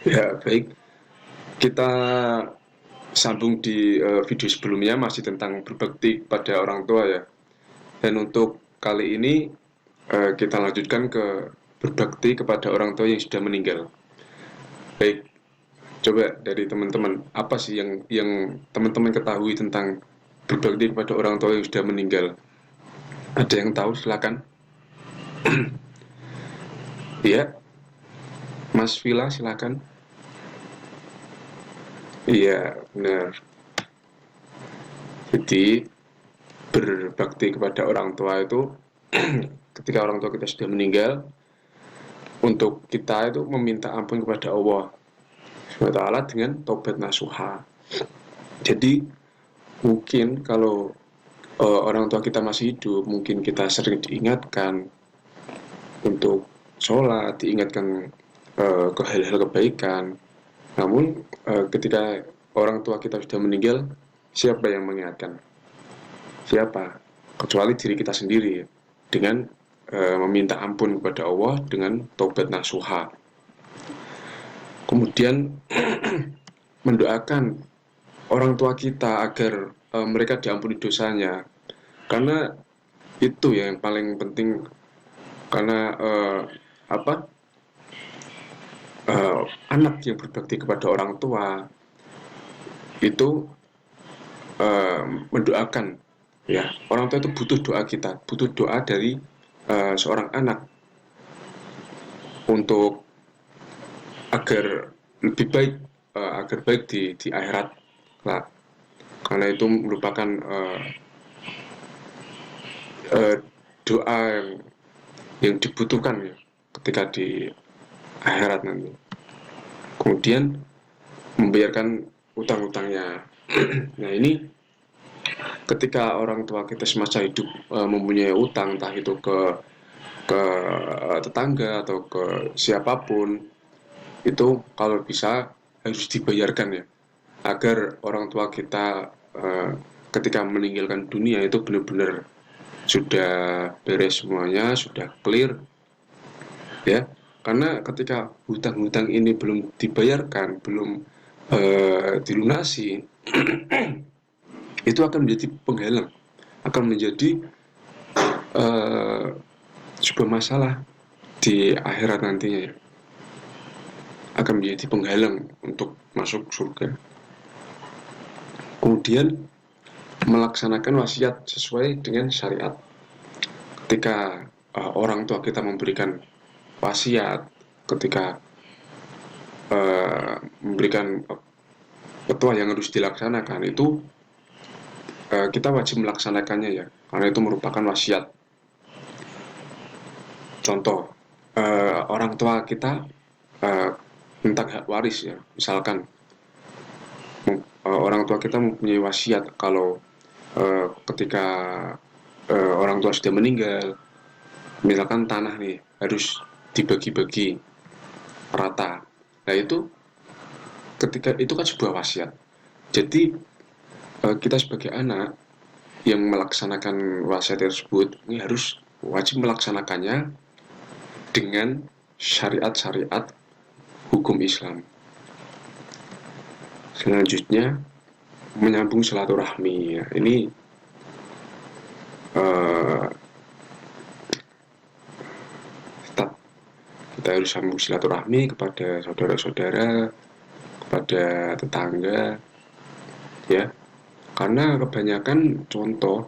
Ya, baik. Kita sambung di video sebelumnya masih tentang berbakti pada orang tua ya. Dan untuk kali ini kita lanjutkan ke berbakti kepada orang tua yang sudah meninggal. Baik, coba dari teman-teman apa sih yang teman-teman ketahui tentang berbakti kepada orang tua yang sudah meninggal? Ada yang tahu? Silakan. Iya, Mas Villa silakan. Iya, benar. Jadi berbakti kepada orang tua itu ketika orang tua kita sudah meninggal, untuk kita itu meminta ampun kepada Allah SWT dengan tobat nasuha. Jadi mungkin kalau orang tua kita masih hidup, mungkin kita sering diingatkan untuk sholat, diingatkan ke hal-hal kebaikan. Namun ketika orang tua kita sudah meninggal, siapa yang mengingatkan? Siapa? Kecuali diri kita sendiri ya. Dengan meminta ampun kepada Allah dengan taubat nasuha. Kemudian mendoakan orang tua kita agar mereka diampuni dosanya. Karena itu ya yang paling penting, karena apa? Anak yang berbakti kepada orang tua itu mendoakan ya. Orang tua itu butuh doa kita, butuh doa dari seorang anak untuk agar lebih baik, agar baik di akhirat lah. Karena itu merupakan uh, doa yang dibutuhkan ya, ketika di akhirat nanti. Kemudian membayarkan utang-utangnya. Nah ini ketika orang tua kita semasa hidup mempunyai utang, entah itu ke tetangga atau ke siapapun, itu kalau bisa harus dibayarkan ya, agar orang tua kita ketika meninggalkan dunia itu benar-benar sudah beres semuanya, sudah clear ya. Karena ketika hutang-hutang ini belum dibayarkan, belum dilunasi, itu akan menjadi penghalang, akan menjadi eh, sebuah masalah di akhirat nantinya ya. Akan menjadi penghalang untuk masuk surga. Kemudian melaksanakan wasiat sesuai dengan syariat. Ketika orang tua kita memberikan wasiat, ketika memberikan petua yang harus dilaksanakan, itu kita wajib melaksanakannya ya, karena itu merupakan wasiat. Contoh, orang tua kita uh, tentang hak waris ya, misalkan orang tua kita mempunyai wasiat kalau ketika orang tua sudah meninggal, misalkan tanah nih harus dibagi-bagi rata. Nah itu ketika itu kan sebuah wasiat. Jadi kita sebagai anak yang melaksanakan wasiat tersebut ini harus wajib melaksanakannya dengan syariat-syariat hukum Islam. Selanjutnya menyambung silaturahmi. Ya, ini uh, tetap kita harus sambung silaturahmi kepada saudara-saudara, kepada tetangga, ya. Karena kebanyakan contoh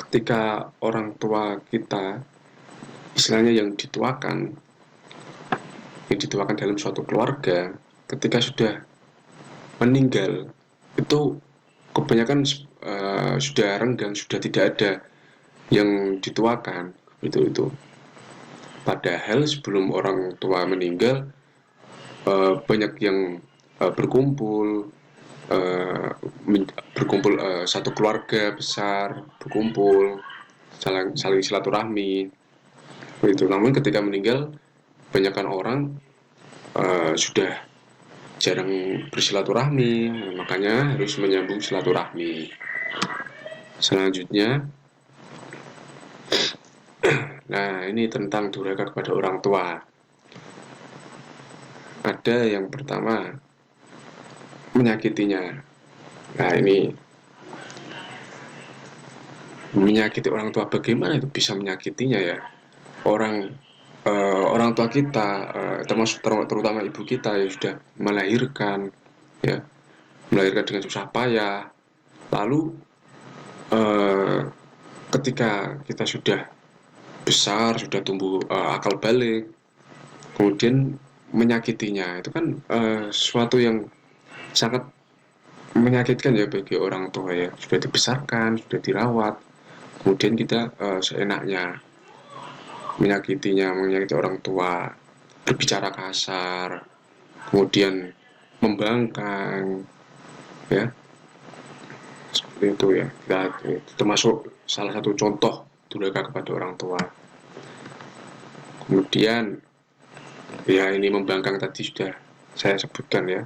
ketika orang tua kita istilahnya yang dituakan dalam suatu keluarga, ketika sudah meninggal itu kebanyakan sudah renggang, sudah tidak ada yang dituakan itu. Padahal sebelum orang tua meninggal banyak yang berkumpul, uh, berkumpul satu keluarga besar berkumpul, saling silaturahmi begitu. Namun ketika meninggal banyakkan orang sudah jarang bersilaturahmi, makanya harus menyambung silaturahmi. Selanjutnya, nah ini tentang durhaka kepada orang tua. ada yang pertama menyakitinya. Nah, ini menyakiti orang tua, bagaimana itu bisa menyakitinya ya? Orang tua kita, termasuk terutama ibu kita yang sudah melahirkan, ya, melahirkan dengan susah payah. Lalu eh, ketika kita sudah besar, sudah tumbuh akal balik, kemudian menyakitinya, itu kan sesuatu yang sangat menyakitkan ya bagi orang tua ya. Sudah dibesarkan, sudah dirawat, kemudian kita seenaknya menyakiti orang tua, berbicara kasar, kemudian membangkang, ya, seperti itu ya. Kita, itu termasuk salah satu contoh durhaka kepada orang tua. Kemudian ya, ini membangkang tadi sudah saya sebutkan ya.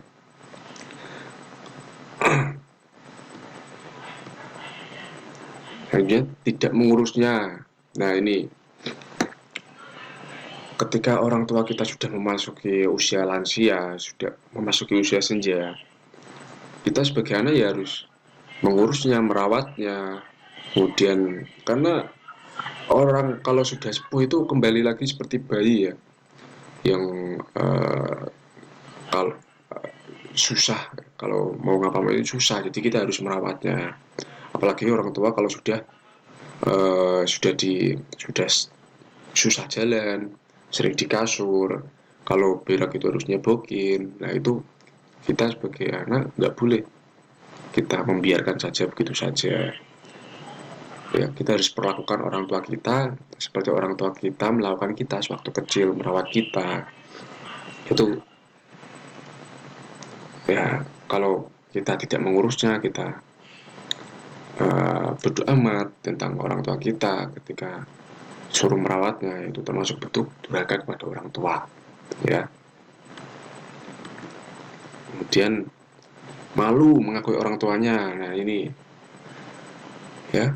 Selanjutnya tidak mengurusnya. Nah, ini ketika orang tua kita sudah memasuki usia lansia, sudah memasuki usia senja, kita sebagai anak ya harus mengurusnya, merawatnya. Kemudian karena orang kalau sudah sepuh itu kembali lagi seperti bayi ya, yang kalau susah, kalau mau ngapa-ngapain susah, jadi kita harus merawatnya. Apalagi orang tua kalau sudah susah jalan, sering di kasur, kalau berak itu harus nyebokin. Nah, itu kita sebagai anak nggak boleh kita membiarkan saja begitu saja. Ya, kita harus perlakukan orang tua kita seperti orang tua kita melakukan kita sewaktu kecil, merawat kita. Itu ya, kalau kita tidak mengurusnya, kita bodoh amat tentang orang tua kita ketika suruh merawatnya, itu termasuk bentuk durhaka kepada orang tua ya. Kemudian malu mengakui orang tuanya. Nah, ini ya,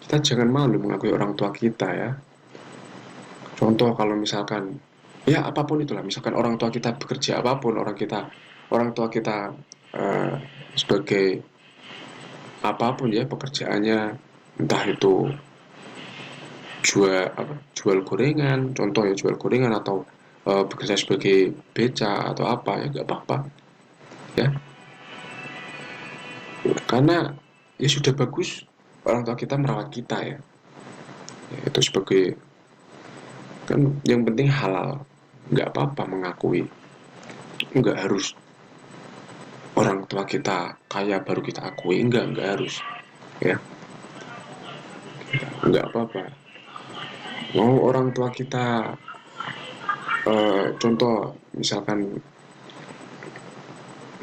kita jangan malu mengakui orang tua kita ya. Contoh kalau misalkan ya apapun itulah, misalkan orang tua kita bekerja apapun, orang tua kita eh, sebagai apapun ya pekerjaannya, entah itu jual gorengan, contoh ya, jual gorengan, atau bekerja sebagai beca atau apa, ya nggak apa-apa ya, karena ya sudah bagus orang tua kita merawat kita ya, ya itu sebagai, kan yang penting halal, nggak apa-apa mengakui, nggak harus orang tua kita kaya baru kita akui, nggak harus ya, nggak apa-apa. Mau orang tua kita contoh misalkan,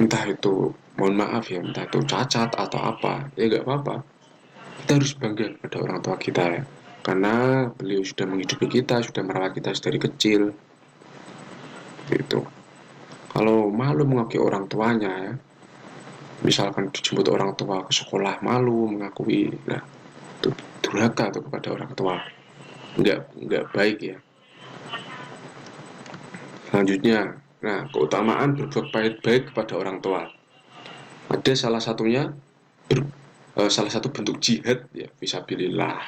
entah itu, mohon maaf ya, entah itu cacat atau apa, ya nggak apa-apa, kita harus bangga pada orang tua kita ya, karena beliau sudah menghidupi kita, sudah merawat kita dari kecil gitu. Kalau malu mengakui orang tuanya ya, misalkan dijemput orang tua ke sekolah malu mengakui, nah itu durhaka tuh kepada orang tua, nggak baik ya. Selanjutnya, nah, keutamaan berbuat baik kepada orang tua. Ada salah satunya salah satu bentuk jihad ya, fisabilillah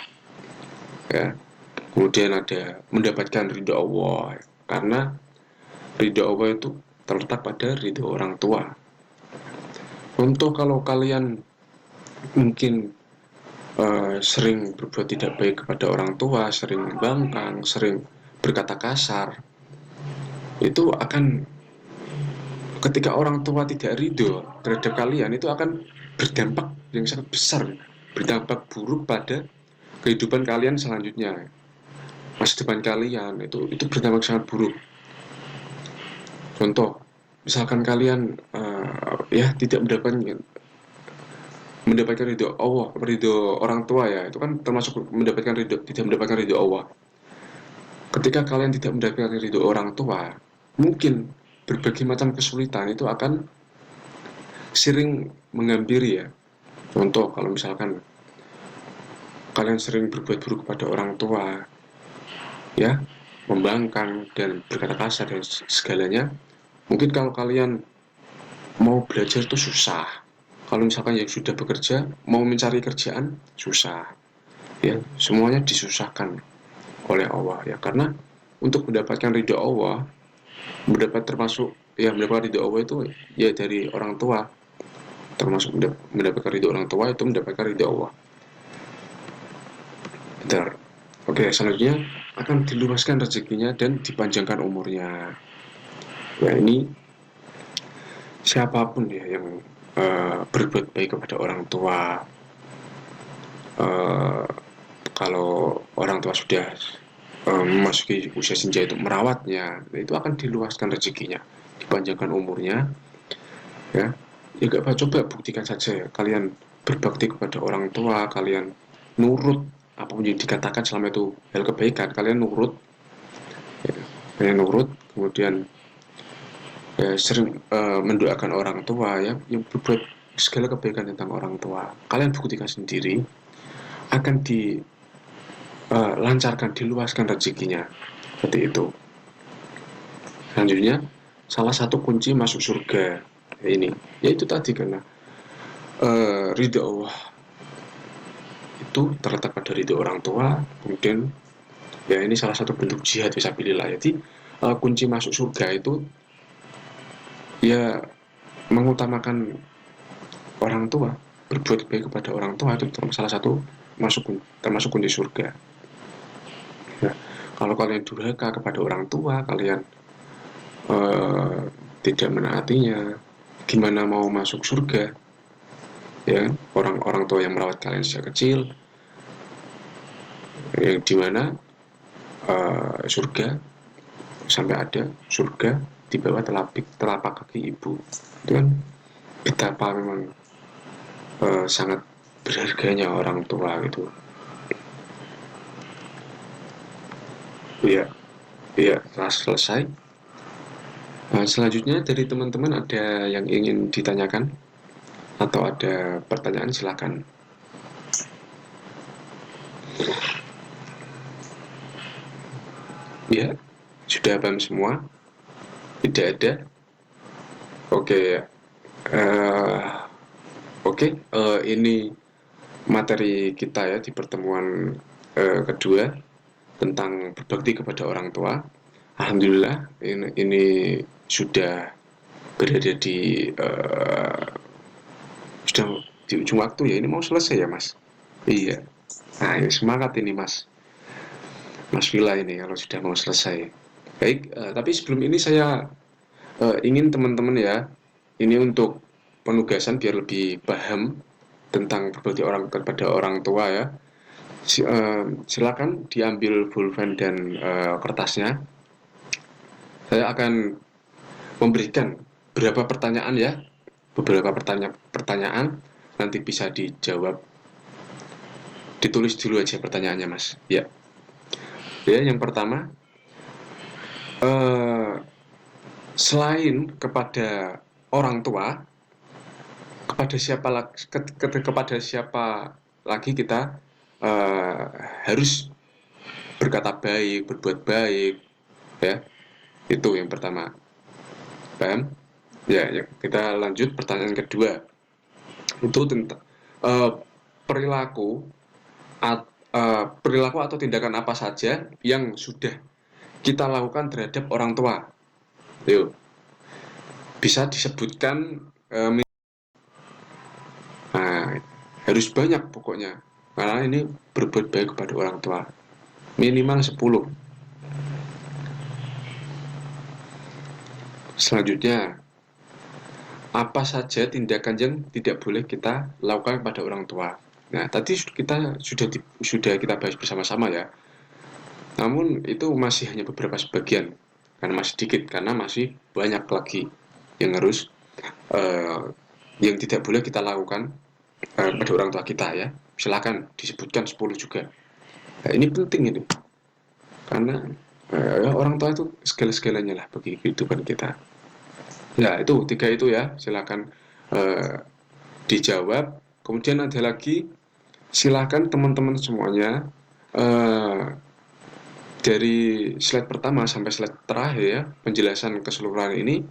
ya. Kemudian ada mendapatkan ridho Allah, karena ridho Allah itu terletak pada ridho orang tua. Untuk kalau kalian mungkin sering berbuat tidak baik kepada orang tua, sering bangkang, sering berkata kasar, itu akan, ketika orang tua tidak ridho terhadap kalian, itu akan berdampak yang sangat besar, berdampak buruk pada kehidupan kalian selanjutnya, masa depan kalian itu berdampak sangat buruk. Contoh, misalkan kalian ya tidak mendapatkan ridho Allah, ridho orang tua ya, itu kan termasuk mendapatkan ridho, tidak mendapatkan ridho Allah. Ketika kalian tidak mendapatkan ridho orang tua, mungkin berbagai macam kesulitan itu akan sering menghampiri ya. Contoh, kalau misalkan kalian sering berbuat buruk kepada orang tua, ya, membangkang dan berkata kasar dan segalanya, Mungkin kalau kalian mau belajar itu susah. Kalau misalkan yang sudah bekerja mau mencari kerjaan susah. Ya, semuanya disusahkan oleh Allah ya, karena untuk mendapatkan ridho Allah, mendapatkan ridho Allah itu ya dari orang tua, termasuk mendapatkan ridho orang tua itu mendapatkan ridho Allah. Betul. Oke, selanjutnya akan diluaskan rezekinya dan dipanjangkan umurnya. Ya, ini siapapun ya yang berbuat baik kepada orang tua, eh, kalau orang tua sudah memasuki usia senja itu merawatnya, itu akan diluaskan rezekinya, dipanjangkan umurnya, ya. Ya gak apa, coba buktikan saja ya, kalian berbakti kepada orang tua, kalian nurut apapun yang dikatakan selama itu hal kebaikan, ya, kalian nurut, kemudian ya, sering mendoakan orang tua ya, yang berbuat segala kebaikan tentang orang tua. Kalian buktikan sendiri, akan dilancarkan, diluaskan rezekinya. Seperti itu. Selanjutnya, salah satu kunci masuk surga ini, yaitu tadi karena ridho Allah itu terletak pada ridho orang tua, kemudian ya ini salah satu bentuk jihad fisabilillah. Jadi kunci masuk surga itu ya mengutamakan orang tua, berbuat baik kepada orang tua itu salah satu termasuk kunci surga. Ya, kalau kalian durhaka kepada orang tua, kalian eh, tidak menaatinya, gimana mau masuk surga? Ya, orang-orang tua yang merawat kalian sejak kecil, yang dimana surga sampai ada surga di bawah telapak kaki ibu, itu kan betapa memang sangat berharganya orang tua gitu. Iya, iya, telah selesai. Selanjutnya dari teman-teman ada yang ingin ditanyakan atau ada pertanyaan, silakan. Ya, sudah paham semua? Tidak ada? Oke, eh, oke, ini materi kita ya di pertemuan kedua tentang berbakti kepada orang tua. Alhamdulillah, ini sudah berada sudah di ujung waktu ya. Ini mau selesai ya, Mas? Iya. Nah, ini semangat ini, Mas Villa ini kalau sudah mau selesai. Baik, tapi sebelum ini saya ingin teman-teman ya, ini untuk penugasan biar lebih paham tentang berbakti orang kepada orang tua ya. Silakan diambil pulpen dan kertasnya. Saya akan memberikan beberapa pertanyaan ya, beberapa pertanyaan, nanti bisa dijawab, ditulis dulu aja pertanyaannya Mas. Ya, ya yang pertama, eh, selain kepada orang tua, kepada siapa lagi kita eh, harus berkata baik, berbuat baik, ya. Itu yang pertama. Paham? Ya, ya, kita lanjut pertanyaan kedua. Itu tentang uh, perilaku perilaku atau tindakan apa saja yang sudah kita lakukan terhadap orang tua. Yuk, bisa disebutkan nah, harus banyak pokoknya. Karena ini berbuat baik kepada orang tua. Minimal 10. Selanjutnya, apa saja tindakan yang tidak boleh kita lakukan pada orang tua. Nah, tadi sudah kita bahas bersama-sama ya. Namun itu masih hanya beberapa sebagian, karena masih sedikit, karena masih banyak lagi yang harus uh, yang tidak boleh kita lakukan pada orang tua kita ya. Silakan disebutkan 10 juga. Nah, ini penting ini, karena orang tua itu segala-segalanya lah bagi kehidupan kita. Ya, itu tiga itu ya. Silakan uh, dijawab. Kemudian ada lagi, silakan teman-teman semuanya uh, dari slide pertama sampai slide terakhir ya, penjelasan keseluruhan ini